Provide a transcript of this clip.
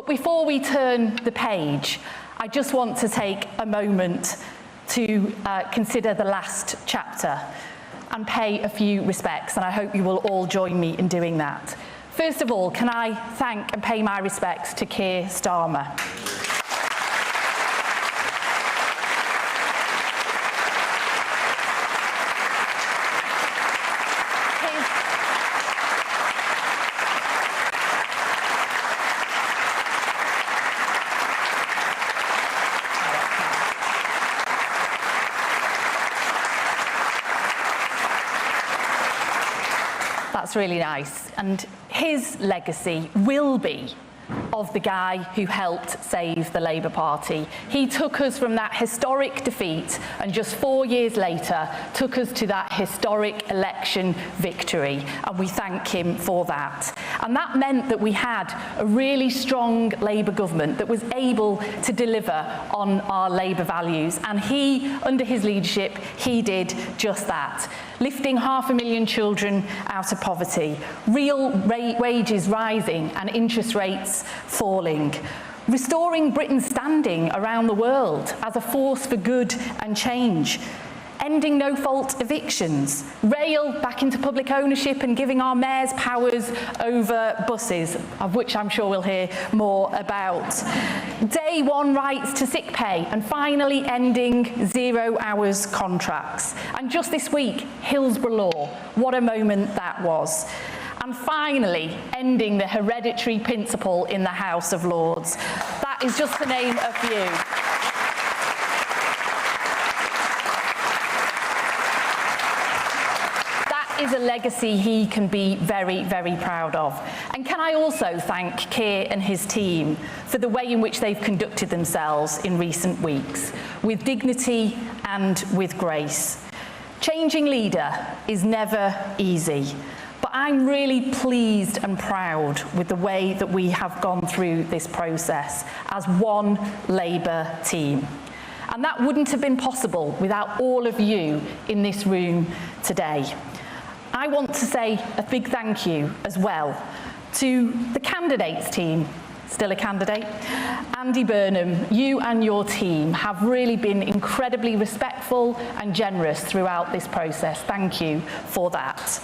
before we turn the page, I just want to take a moment to consider the last chapter and pay a few respects, and I hope you will all join me in doing that. First of all, can I thank and pay my respects to Keir Starmer. That's really nice. And his legacy will be of the guy who helped save the Labour Party. He took us from that historic defeat and just 4 years later took us to that historic election victory, and we thank him for that. And that meant that we had a really strong Labour government that was able to deliver on our Labour values, and he, under his leadership, he did just that. Lifting 500,000 children out of poverty, real wages rising and interest rates falling, restoring Britain's standing around the world as a force for good and change, ending no-fault evictions, rail back into public ownership and giving our mayors powers over buses, of which I'm sure we'll hear more about, day one rights to sick pay, and finally ending 0 hours contracts. And just this week, Hillsborough Law, what a moment that was. And finally, ending the hereditary principle in the House of Lords. That is just to name a few. Is a legacy he can be very, very proud of. And can I also thank Keir and his team for the way in which they've conducted themselves in recent weeks, with dignity and with grace. Changing leader is never easy, but I'm really pleased and proud with the way that we have gone through this process as one Labour team. And that wouldn't have been possible without all of you in this room today. I want to say a big thank you as well to the candidates team, still a candidate. Andy Burnham, you and your team have really been incredibly respectful and generous throughout this process. Thank you for that.